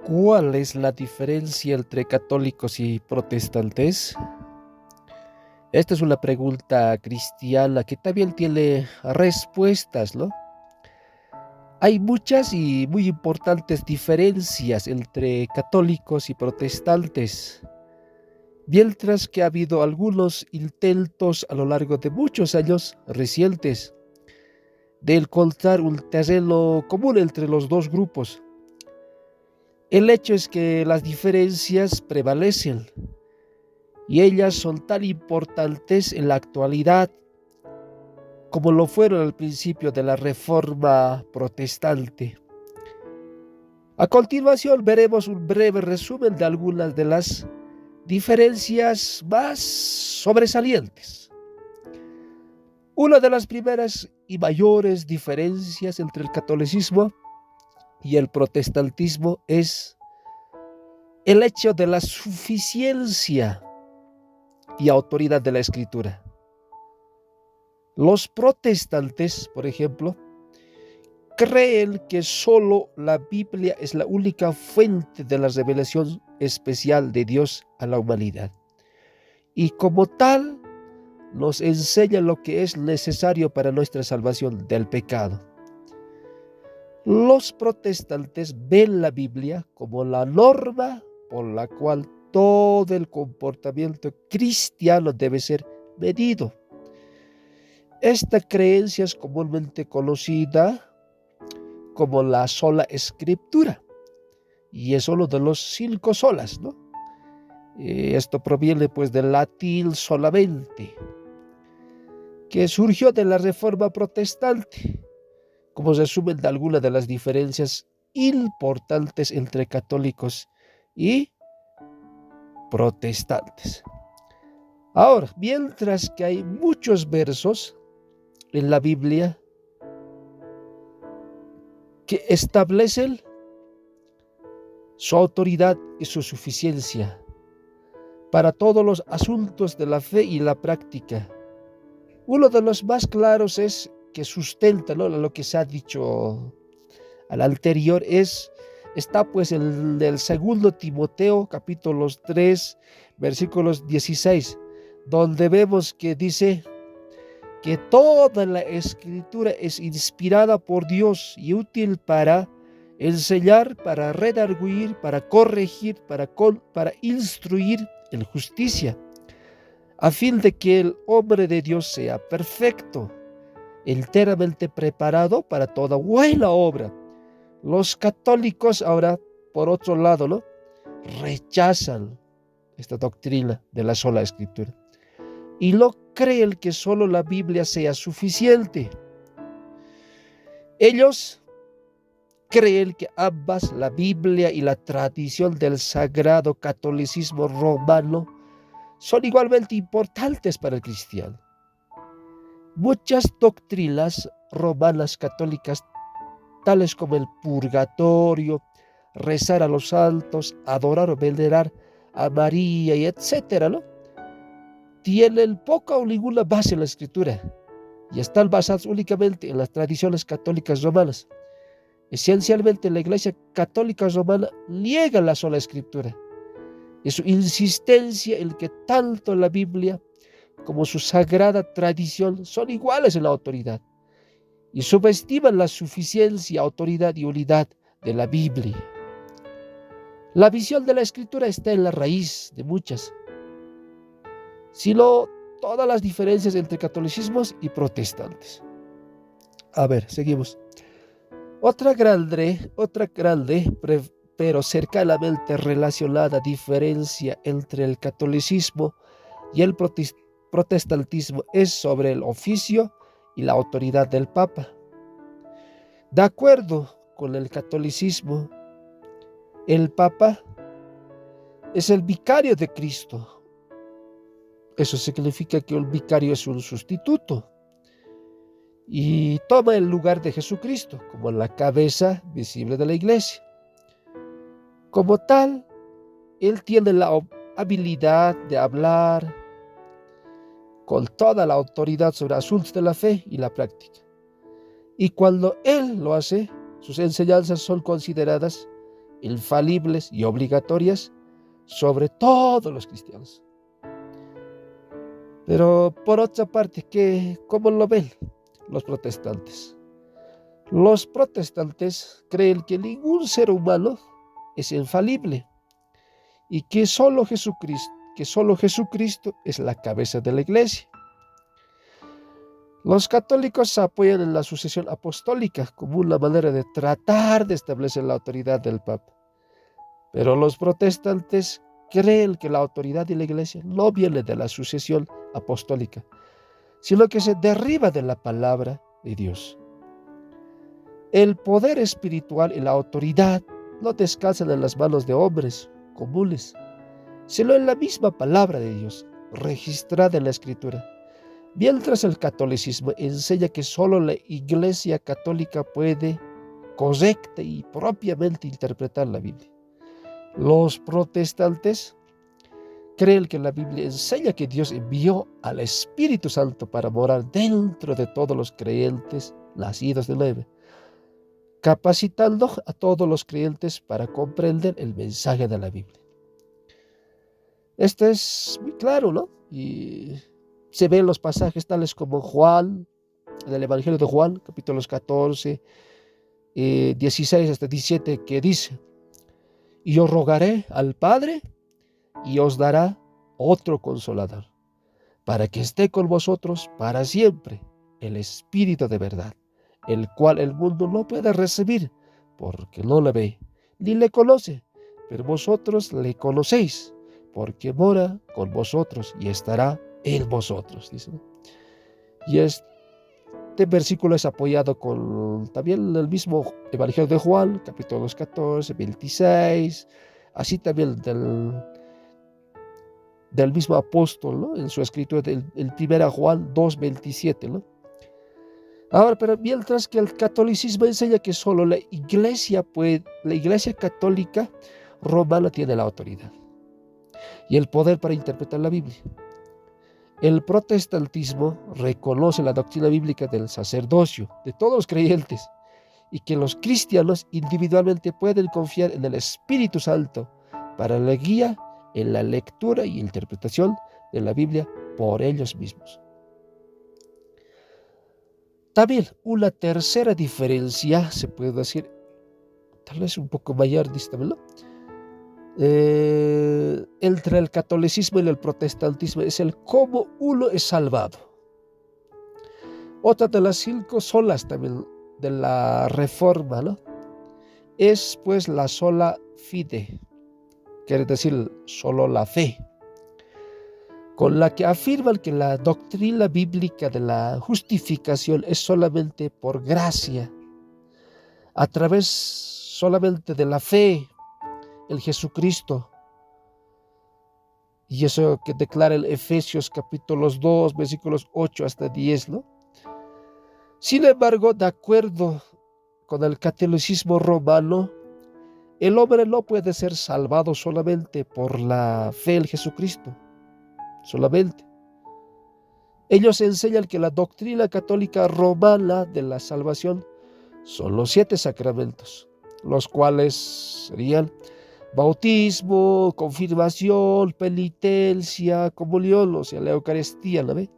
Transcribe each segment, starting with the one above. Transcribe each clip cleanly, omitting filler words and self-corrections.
¿Cuál es la diferencia entre católicos y protestantes? Esta es una pregunta cristiana que también tiene respuestas, ¿no? Hay muchas y muy importantes diferencias entre católicos y protestantes, mientras que ha habido algunos intentos a lo largo de muchos años recientes de encontrar un terreno común entre los dos grupos. El hecho es que las diferencias prevalecen y ellas son tan importantes en la actualidad como lo fueron al principio de la Reforma Protestante. A continuación veremos un breve resumen de algunas de las diferencias más sobresalientes. Una de las primeras y mayores diferencias entre el catolicismo y el protestantismo es el hecho de la suficiencia y autoridad de la Escritura. Los protestantes, por ejemplo, creen que solo la Biblia es la única fuente de la revelación especial de Dios a la humanidad. Y como tal, nos enseña lo que es necesario para nuestra salvación del pecado. Los protestantes ven la Biblia como la norma por la cual todo el comportamiento cristiano debe ser medido. Esta creencia es comúnmente conocida como la sola escritura, y es uno de los 5 solas, ¿no? Esto proviene pues del latín solamente, que surgió de la Reforma Protestante, como resumen de algunas de las diferencias importantes entre católicos y protestantes. Ahora, mientras que hay muchos versos en la Biblia que establecen su autoridad y su suficiencia para todos los asuntos de la fe y la práctica. Uno de los más claros es que sustenta, ¿no?, lo que se ha dicho al anterior, está pues en el 2 Timoteo capítulo 3 versículos 16, donde vemos que dice que toda la escritura es inspirada por Dios y útil para enseñar, para redarguir, para corregir, para instruir en justicia, a fin de que el hombre de Dios sea perfecto, enteramente preparado para toda buena obra. Los católicos ahora, por otro lado, ¿no?, rechazan esta doctrina de la sola escritura y no creen que solo la Biblia sea suficiente. Ellos creen que ambas, la Biblia y la tradición del sagrado catolicismo romano, son igualmente importantes para el cristiano. Muchas doctrinas romanas católicas, tales como el purgatorio, rezar a los santos, adorar o venerar a María y etcétera, ¿no?, tienen poca o ninguna base en la escritura y están basadas únicamente en las tradiciones católicas romanas. Esencialmente, la Iglesia Católica Romana niega la sola escritura y su insistencia en que tanto la Biblia como su sagrada tradición son iguales en la autoridad, y subestiman la suficiencia, autoridad y unidad de la Biblia. La visión de la escritura está en la raíz de muchas, sino todas las diferencias entre catolicismos y protestantes. A ver, seguimos. Otra grande, pero cercanamente relacionada diferencia entre el catolicismo y el protestantismo es sobre el oficio y la autoridad del Papa. De acuerdo con el catolicismo, el Papa es el vicario de Cristo. Eso significa que el vicario es un sustituto y toma el lugar de Jesucristo como la cabeza visible de la iglesia. Como tal, él tiene la habilidad de hablar con toda la autoridad sobre asuntos de la fe y la práctica. Y cuando él lo hace, sus enseñanzas son consideradas infalibles y obligatorias sobre todos los cristianos. Pero por otra parte, ¿cómo lo ven los protestantes? Los protestantes creen que ningún ser humano es infalible y que solo Jesucristo es la cabeza de la iglesia. Los católicos se apoyan en la sucesión apostólica como una manera de tratar de establecer la autoridad del Papa. Pero los protestantes creen que la autoridad de la iglesia no viene de la sucesión apostólica, sino que se deriva de la palabra de Dios. El poder espiritual y la autoridad no descansan en las manos de hombres comunes, sino en la misma palabra de Dios, registrada en la Escritura. Mientras el catolicismo enseña que solo la Iglesia católica puede correcta y propiamente interpretar la Biblia, los protestantes creen que la Biblia enseña que Dios envió al Espíritu Santo para morar dentro de todos los creyentes nacidos de nuevo, capacitando a todos los creyentes para comprender el mensaje de la Biblia. Esto es muy claro, ¿no? Y se ven los pasajes tales como Juan, en el Evangelio de Juan, capítulos 14, 16 hasta 17, que dice: y yo rogaré al Padre y os dará otro consolador, para que esté con vosotros para siempre, el Espíritu de verdad, el cual el mundo no puede recibir, porque no le ve, ni le conoce, pero vosotros le conocéis, porque mora con vosotros y estará en vosotros, dice. Y este versículo es apoyado con también el mismo Evangelio de Juan, capítulos 14, 26, así también del mismo apóstol, ¿no? En su escritura del 1 Juan 2, 27, ¿no? Ahora, pero mientras que el catolicismo enseña que solo la iglesia católica romana tiene la autoridad y el poder para interpretar la Biblia. El protestantismo reconoce la doctrina bíblica del sacerdocio de todos los creyentes y que los cristianos individualmente pueden confiar en el Espíritu Santo para la guía en la lectura y interpretación de la Biblia por ellos mismos. También una tercera diferencia, se puede decir, tal vez un poco mayor, ¿no? Entre el catolicismo y el protestantismo es el cómo uno es salvado. Otra de las 5 solas también de la Reforma, ¿no? Es pues la sola fide, quiere decir solo la fe, con la que afirman que la doctrina bíblica de la justificación es solamente por gracia, a través solamente de la fe en Jesucristo. Y eso que declara el Efesios capítulos 2, versículos 8 hasta 10, ¿no? Sin embargo, de acuerdo con el catolicismo romano, el hombre no puede ser salvado solamente por la fe en Jesucristo, solamente. Ellos enseñan que la doctrina católica romana de la salvación son los 7 sacramentos, los cuales serían bautismo, confirmación, penitencia, comunión, o sea, la Eucaristía, ¿no ve?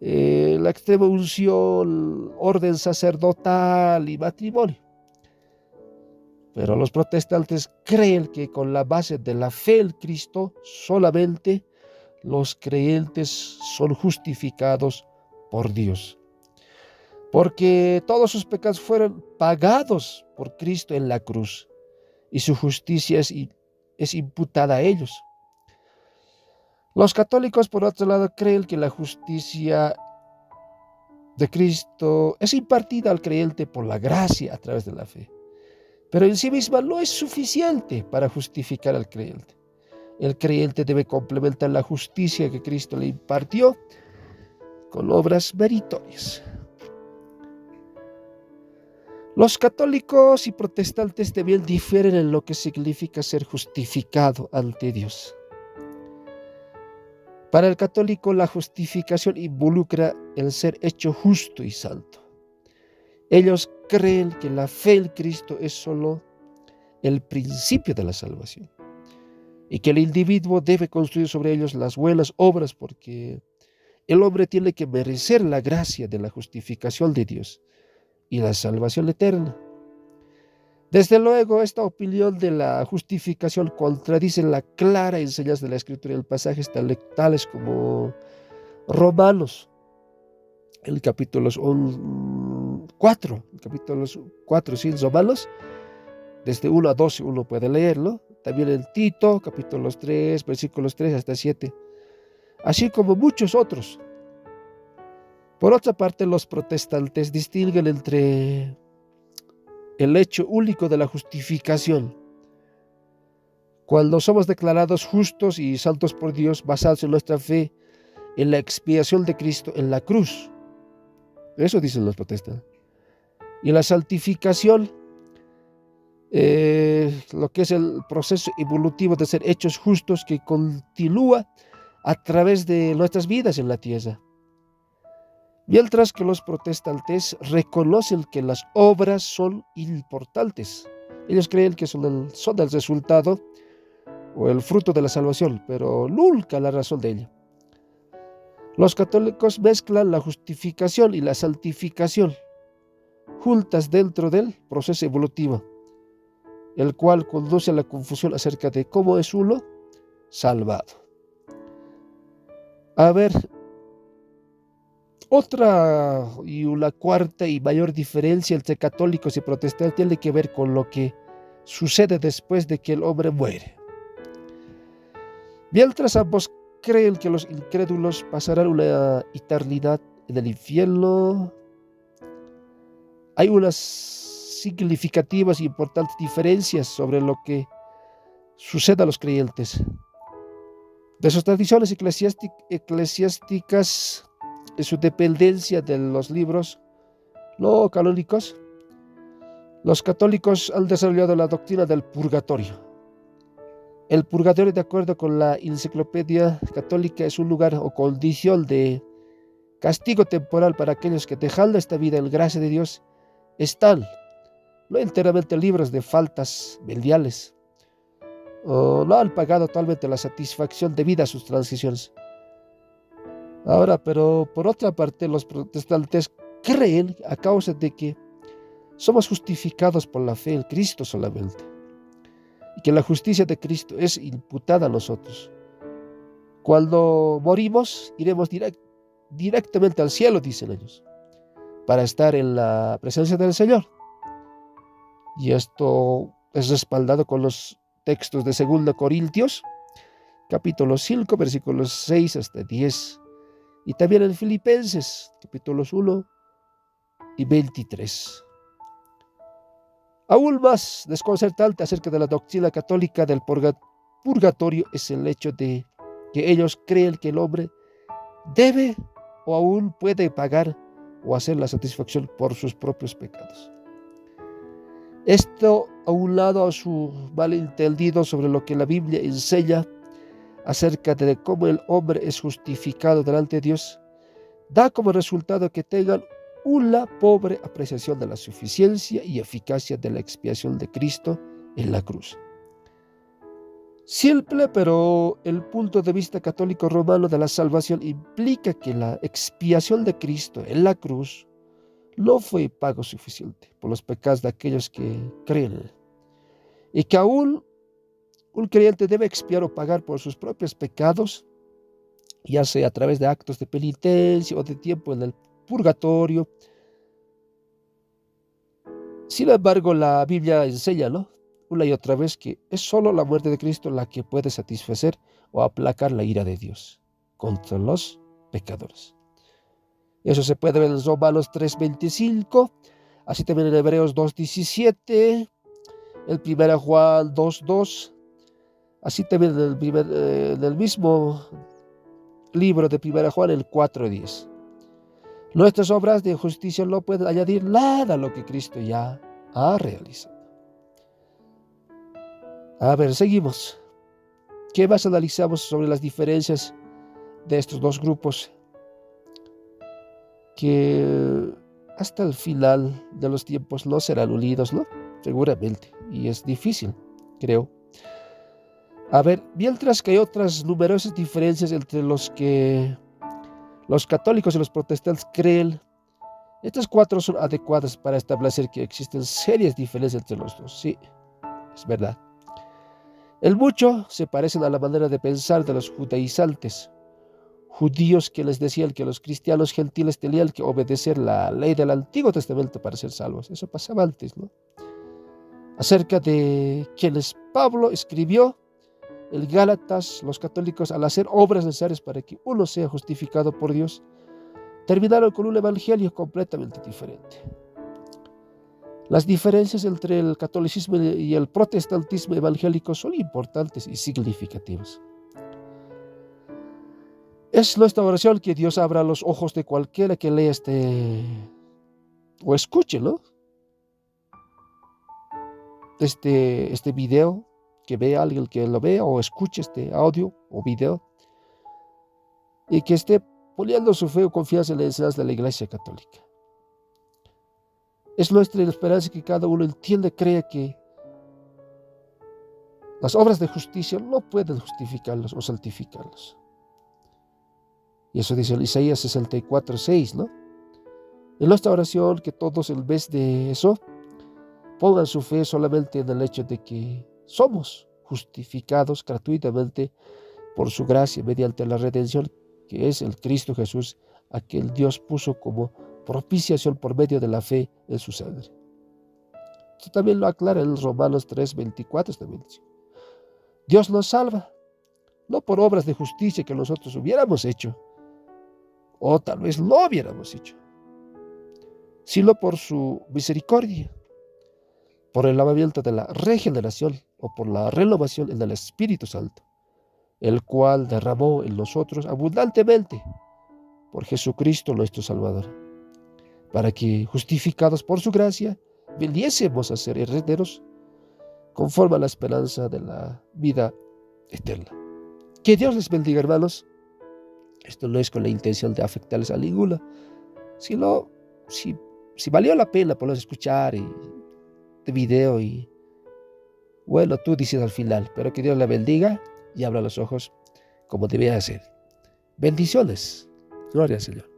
La extrema unción, orden sacerdotal y matrimonio. Pero los protestantes creen que con la base de la fe en Cristo solamente los creyentes son justificados por Dios, porque todos sus pecados fueron pagados por Cristo en la cruz y su justicia es imputada a ellos. Los católicos, por otro lado, creen que la justicia de Cristo es impartida al creyente por la gracia a través de la fe, pero en sí misma no es suficiente para justificar al creyente. El creyente debe complementar la justicia que Cristo le impartió con obras meritorias. Los católicos y protestantes también difieren en lo que significa ser justificado ante Dios. Para el católico, la justificación involucra el ser hecho justo y santo. Ellos creen que la fe en Cristo es solo el principio de la salvación, y que el individuo debe construir sobre ellos las buenas obras, porque el hombre tiene que merecer la gracia de la justificación de Dios y la salvación eterna. Desde luego, esta opinión de la justificación contradice la clara enseñanza de la Escritura en pasajes tales como Romanos, el capítulo 4, sí, Romanos, desde 1 a 12 uno puede leerlo. También en Tito, capítulos 3, versículos 3 hasta 7, así como muchos otros. Por otra parte, los protestantes distinguen entre el hecho único de la justificación, cuando somos declarados justos y santos por Dios, basados en nuestra fe en la expiación de Cristo en la cruz. Eso dicen los protestantes. Y la santificación, lo que es el proceso evolutivo de ser hechos justos que continúa a través de nuestras vidas en la tierra. Mientras que los protestantes reconocen que las obras son importantes. Ellos creen que son el resultado o el fruto de la salvación, pero nunca la razón de ella. Los católicos mezclan la justificación y la santificación juntas dentro del proceso evolutivo, el cual conduce a la confusión acerca de cómo es uno salvado. A ver, otra y una cuarta y mayor diferencia entre católicos y protestantes tiene que ver con lo que sucede después de que el hombre muere. Mientras ambos creen que los incrédulos pasarán una eternidad en el infierno, hay unas significativas e importantes diferencias sobre lo que sucede a los creyentes. De sus tradiciones eclesiásticas, en su dependencia de los libros no canónicos, los católicos han desarrollado la doctrina del purgatorio. El purgatorio, de acuerdo con la Enciclopedia Católica, es un lugar o condición de castigo temporal para aquellos que, dejando esta vida en gracia de Dios, están no enteramente libres de faltas veniales o no han pagado totalmente la satisfacción debida a sus transiciones. Ahora, pero por otra parte, los protestantes creen, a causa de que somos justificados por la fe en Cristo solamente, y que la justicia de Cristo es imputada a nosotros. Cuando morimos, iremos directamente al cielo, dicen ellos, para estar en la presencia del Señor. Y esto es respaldado con los textos de 2 Corintios, capítulo 5, versículos 6 hasta 10. Y también en Filipenses, capítulos 1 y 23. Aún más desconcertante acerca de la doctrina católica del purgatorio es el hecho de que ellos creen que el hombre debe o aún puede pagar o hacer la satisfacción por sus propios pecados. Esto, aunado a su malentendido sobre lo que la Biblia enseña acerca de cómo el hombre es justificado delante de Dios, da como resultado que tengan una pobre apreciación de la suficiencia y eficacia de la expiación de Cristo en la cruz. Simple, pero el punto de vista católico romano de la salvación implica que la expiación de Cristo en la cruz no fue pago suficiente por los pecados de aquellos que creen, y que aún un creyente debe expiar o pagar por sus propios pecados, ya sea a través de actos de penitencia o de tiempo en el purgatorio. Sin embargo, la Biblia enseña, una y otra vez, que es solo la muerte de Cristo la que puede satisfacer o aplacar la ira de Dios contra los pecadores. Eso se puede ver en Romanos 3:25, así también en Hebreos 2:17, en 1 Juan 2:2, así también en el mismo libro de 1 Juan, el 4:10. Nuestras obras de justicia no pueden añadir nada a lo que Cristo ya ha realizado. A ver, seguimos. ¿Qué más analizamos sobre las diferencias de estos dos grupos que hasta el final de los tiempos no serán unidos, ¿no? Seguramente. y es difícil, creo. A ver, mientras que hay otras numerosas diferencias entre los católicos y los protestantes creen, estas cuatro son adecuadas para establecer que existen serias diferencias entre los dos. Sí, es verdad. En mucho se parecen a la manera de pensar de los judaizantes, judíos que les decían que los cristianos gentiles tenían que obedecer la ley del Antiguo Testamento para ser salvos. Eso pasaba antes, ¿no? Acerca de quienes Pablo escribió en Gálatas, los católicos, al hacer obras necesarias para que uno sea justificado por Dios, terminaron con un evangelio completamente diferente. Las diferencias entre el catolicismo y el protestantismo evangélico son importantes y significativas. Es nuestra oración que Dios abra los ojos de cualquiera que lea o escuche, ¿no? Este video, que vea alguien que lo vea o escuche este audio o video y que esté poniendo su fe o confianza en la enseñanza de la Iglesia Católica. Es nuestra esperanza que cada uno entienda y crea que las obras de justicia no pueden justificarlos o santificarlos. Y eso dice Isaías 64:6, ¿no? En nuestra oración, que todos en vez de eso pongan su fe solamente en el hecho de que somos justificados gratuitamente por su gracia mediante la redención que es el Cristo Jesús, a quien Dios puso como propiciación por medio de la fe en su sangre. Esto también lo aclara en Romanos 3:24 también dice. Dios nos salva, no por obras de justicia que nosotros hubiéramos hecho, o tal vez no hubiéramos hecho, sino por su misericordia, por el lavamiento de la regeneración o por la renovación en el Espíritu Santo, el cual derramó en nosotros abundantemente por Jesucristo nuestro Salvador, para que, justificados por su gracia, viniésemos a ser herederos conforme a la esperanza de la vida eterna. Que Dios les bendiga, hermanos. Esto no es con la intención de afectarles a ninguna, sino si valió la pena por escuchar este video y bueno, tú dices al final, pero que Dios la bendiga y abra los ojos como debía hacer. Bendiciones. Gloria al Señor.